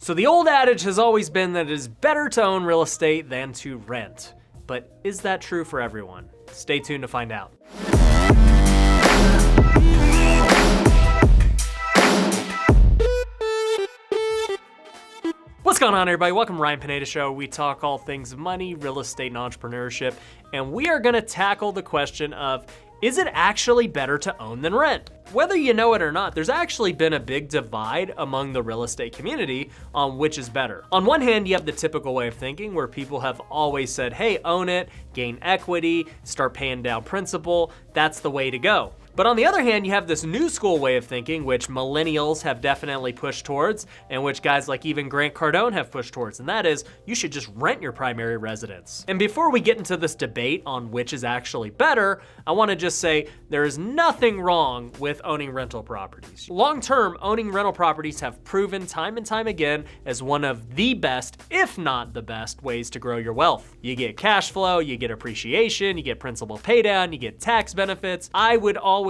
So the old adage has always been that it is better to own real estate than to rent. But is that true for everyone? Stay tuned to find out. What's going on, everybody? Welcome to Ryan Pineda Show. We talk all things money, real estate, and entrepreneurship, and we are going to tackle the question of, is it actually better to own than rent? Whether you know it or not, there's actually been a big divide among the real estate community on which is better. On one hand, you have the typical way of thinking where people have always said, hey, own it, gain equity, start paying down principal. That's the way to go. But on the other hand, you have this new school way of thinking, which millennials have definitely pushed towards, and which guys like even Grant Cardone have pushed towards, and that is, you should just rent your primary residence. And before we get into this debate on which is actually better, I want to just say there is nothing wrong with owning rental properties. Long-term, owning rental properties have proven time and time again as one of the best, if not the best, ways to grow your wealth. You get cash flow, you get appreciation, you get principal paydown, you get tax benefits. I would always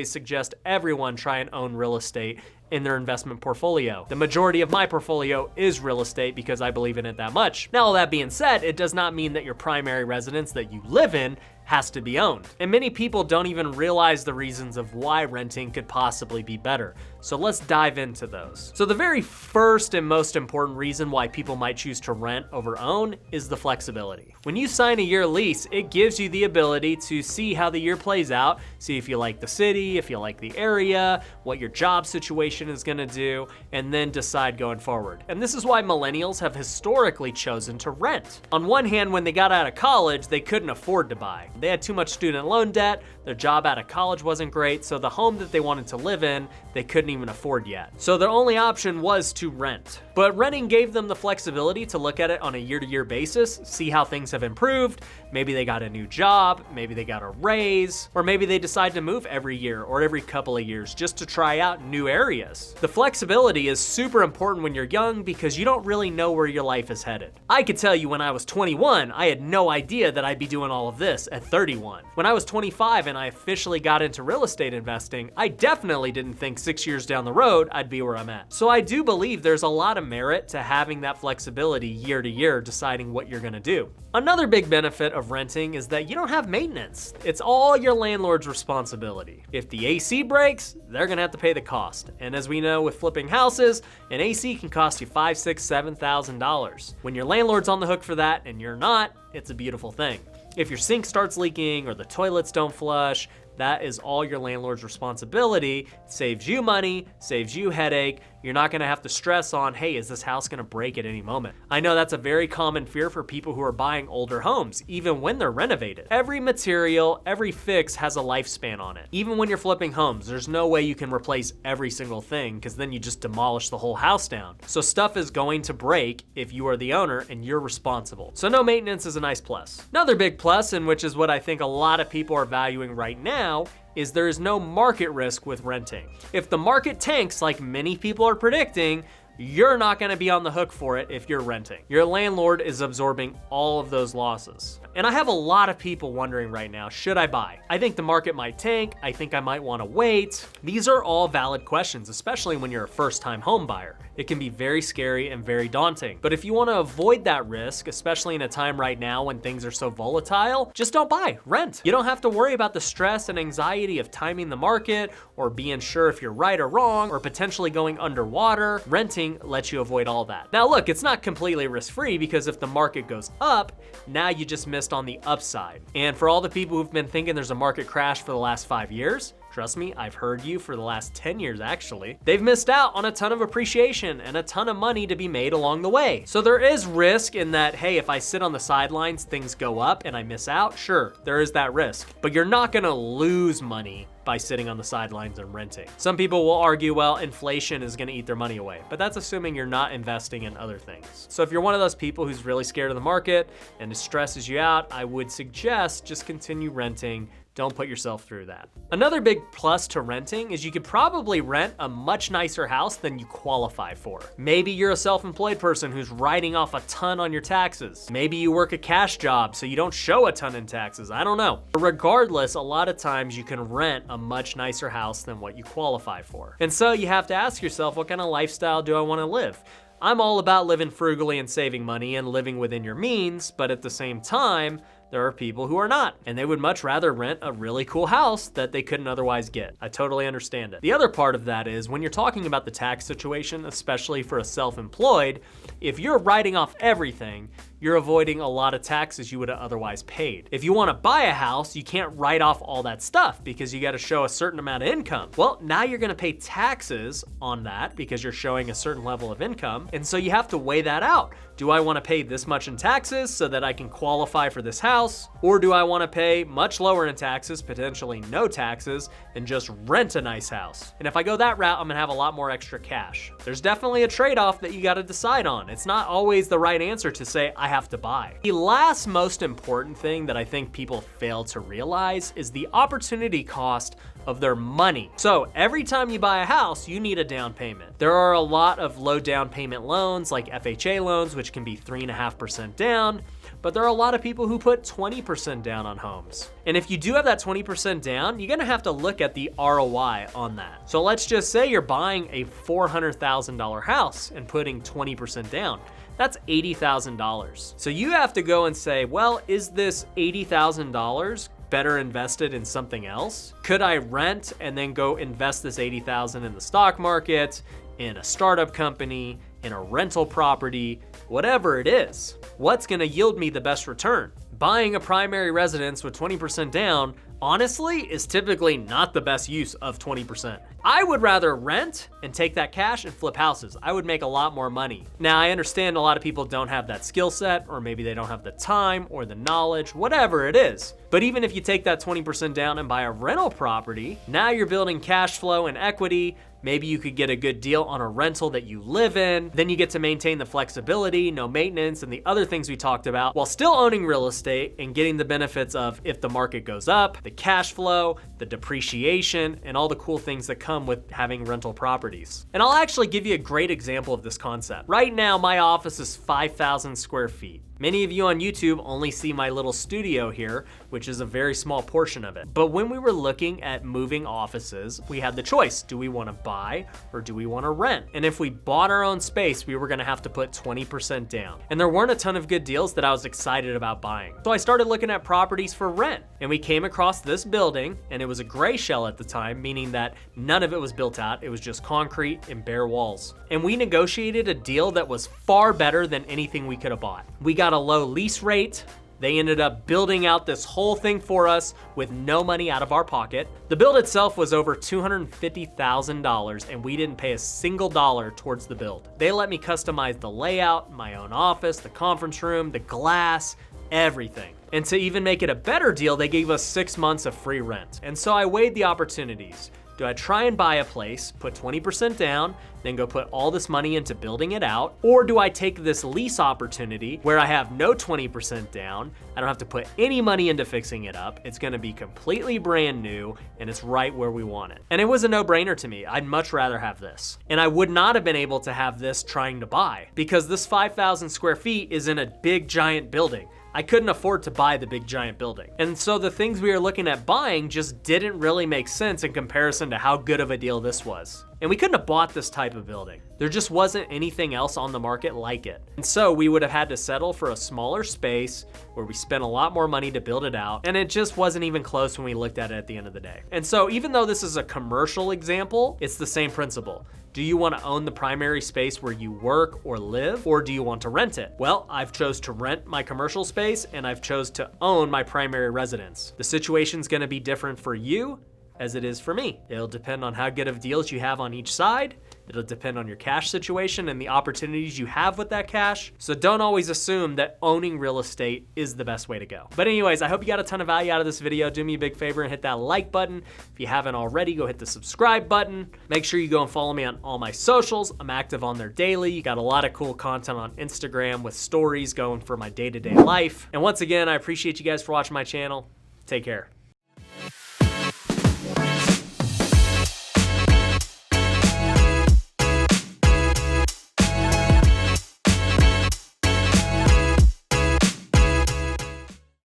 suggest everyone try and own real estate in their investment portfolio. The majority of my portfolio is real estate because I believe in it that much. Now, all that being said, it does not mean that your primary residence that you live in has to be owned. And many people don't even realize the reasons of why renting could possibly be better. So let's dive into those. So the very first and most important reason why people might choose to rent over own is the flexibility. When you sign a year lease, it gives you the ability to see how the year plays out, see if you like the city, if you like the area, what your job situation is gonna do, and then decide going forward. And this is why millennials have historically chosen to rent. On one hand, when they got out of college, they couldn't afford to buy. They had too much student loan debt, their job out of college wasn't great, so the home that they wanted to live in, they couldn't even afford yet. So their only option was to rent. But renting gave them the flexibility to look at it on a year-to-year basis, see how things have improved. Maybe they got a new job, maybe they got a raise, or maybe they decide to move every year or every couple of years just to try out new areas. The flexibility is super important when you're young because you don't really know where your life is headed. I could tell you when I was 21, I had no idea that I'd be doing all of this at 31. When I was 25 and I officially got into real estate investing, I definitely didn't think 6 years down the road I'd be where I'm at. So I do believe there's a lot of merit to having that flexibility year to year deciding what you're gonna do. Another big benefit of renting is that you don't have maintenance. It's all your landlord's responsibility. If the AC breaks, they're gonna have to pay the cost. And as we know with flipping houses, an AC can cost you $5,000, $6,000, $7,000. When your landlord's on the hook for that and you're not, it's a beautiful thing. If your sink starts leaking or the toilets don't flush, that is all your landlord's responsibility. It saves you money, saves you headache. You're not gonna have to stress on, hey, is this house gonna break at any moment? I know that's a very common fear for people who are buying older homes, even when they're renovated. Every material, every fix has a lifespan on it. Even when you're flipping homes, there's no way you can replace every single thing because then you just demolish the whole house down. So stuff is going to break if you are the owner and you're responsible. So no maintenance is a nice plus. Another big plus, and which is what I think a lot of people are valuing right now, is there is no market risk with renting. If the market tanks like many people are predicting, you're not gonna be on the hook for it if you're renting. Your landlord is absorbing all of those losses. And I have a lot of people wondering right now, should I buy? I think the market might tank. I think I might wanna wait. These are all valid questions, especially when you're a first-time home buyer. It can be very scary and very daunting. But if you wanna avoid that risk, especially in a time right now when things are so volatile, just don't buy, rent. You don't have to worry about the stress and anxiety of timing the market or being sure if you're right or wrong or potentially going underwater. Renting lets you avoid all that. Now look, it's not completely risk-free because if the market goes up, now you just missed on the upside. And for all the people who've been thinking there's a market crash for the last 5 years, trust me, I've heard you for the last 10 years actually. They've missed out on a ton of appreciation and a ton of money to be made along the way. So there is risk in that, hey, if I sit on the sidelines, things go up and I miss out, sure, there is that risk. But you're not gonna lose money by sitting on the sidelines and renting. Some people will argue, well, inflation is gonna eat their money away, but that's assuming you're not investing in other things. So if you're one of those people who's really scared of the market and it stresses you out, I would suggest just continue renting. Don't put yourself through that. Another big plus to renting is you could probably rent a much nicer house than you qualify for. Maybe you're a self-employed person who's writing off a ton on your taxes. Maybe you work a cash job so you don't show a ton in taxes. I don't know. But regardless, a lot of times you can rent a much nicer house than what you qualify for. And so you have to ask yourself, what kind of lifestyle do I want to live? I'm all about living frugally and saving money and living within your means, but at the same time, there are people who are not, and they would much rather rent a really cool house that they couldn't otherwise get. I totally understand it. The other part of that is when you're talking about the tax situation, especially for a self-employed, if you're writing off everything, you're avoiding a lot of taxes you would have otherwise paid. If you want to buy a house, you can't write off all that stuff because you got to show a certain amount of income. Well, now you're going to pay taxes on that because you're showing a certain level of income, and so you have to weigh that out. Do I want to pay this much in taxes so that I can qualify for this house? Or do I want to pay much lower in taxes, potentially no taxes, and just rent a nice house? And if I go that route, I'm gonna have a lot more extra cash. There's definitely a trade-off that you gotta decide on. It's not always the right answer to say, I have to buy. The last most important thing that I think people fail to realize is the opportunity cost of their money. So every time you buy a house, you need a down payment. There are a lot of low down payment loans like FHA loans, which can be 3.5% down, but there are a lot of people who put 20% down on homes. And if you do have that 20% down, you're gonna have to look at the ROI on that. So let's just say you're buying a $400,000 house and putting 20% down. That's $80,000. So you have to go and say, well, is this $80,000 better invested in something else? Could I rent and then go invest this $80,000 in the stock market, in a startup company, in a rental property, whatever it is? What's gonna yield me the best return? Buying a primary residence with 20% down, honestly, is typically not the best use of 20%. I would rather rent and take that cash and flip houses. I would make a lot more money. Now, I understand a lot of people don't have that skill set, or maybe they don't have the time or the knowledge, whatever it is. But even if you take that 20% down and buy a rental property, now you're building cash flow and equity. Maybe you could get a good deal on a rental that you live in. Then you get to maintain the flexibility, no maintenance, and the other things we talked about while still owning real estate and getting the benefits of if the market goes up, the cash flow, the depreciation, and all the cool things that come with having rental properties. And I'll actually give you a great example of this concept. Right now, my office is 5,000 square feet. Many of you on YouTube only see my little studio here, which is a very small portion of it. But when we were looking at moving offices, we had the choice. Do we want to buy or do we want to rent? And if we bought our own space, we were going to have to put 20% down. And there weren't a ton of good deals that I was excited about buying. So I started looking at properties for rent, and we came across this building, and it was a gray shell at the time, meaning that none of it was built out. It was just concrete and bare walls. And we negotiated a deal that was far better than anything we could have bought. We got a low lease rate. They ended up building out this whole thing for us with no money out of our pocket. The build itself was over $250,000 and we didn't pay a single dollar towards the build. They let me customize the layout, my own office, the conference room, the glass, everything. And to even make it a better deal, they gave us 6 months of free rent. And so I weighed the opportunities. Do I try and buy a place, put 20% down, then go put all this money into building it out? Or do I take this lease opportunity where I have no 20% down, I don't have to put any money into fixing it up, it's gonna be completely brand new, and it's right where we want it? And it was a no-brainer to me. I'd much rather have this. And I would not have been able to have this trying to buy, because this 5,000 square feet is in a big giant building. I couldn't afford to buy the big giant building. And so the things we were looking at buying just didn't really make sense in comparison to how good of a deal this was. And we couldn't have bought this type of building. There just wasn't anything else on the market like it. And so we would have had to settle for a smaller space where we spent a lot more money to build it out, and it just wasn't even close when we looked at it at the end of the day. And so even though this is a commercial example, it's the same principle. Do you want to own the primary space where you work or live, or do you want to rent it? Well, I've chose to rent my commercial space and I've chose to own my primary residence. The situation's gonna be different for you as it is for me. It'll depend on how good of deals you have on each side. It'll depend on your cash situation and the opportunities you have with that cash. So don't always assume that owning real estate is the best way to go. But anyways, I hope you got a ton of value out of this video. Do me a big favor and hit that like button. If you haven't already, go hit the subscribe button. Make sure you go and follow me on all my socials. I'm active on there daily. You got a lot of cool content on Instagram with stories going for my day-to-day life. And once again, I appreciate you guys for watching my channel. Take care.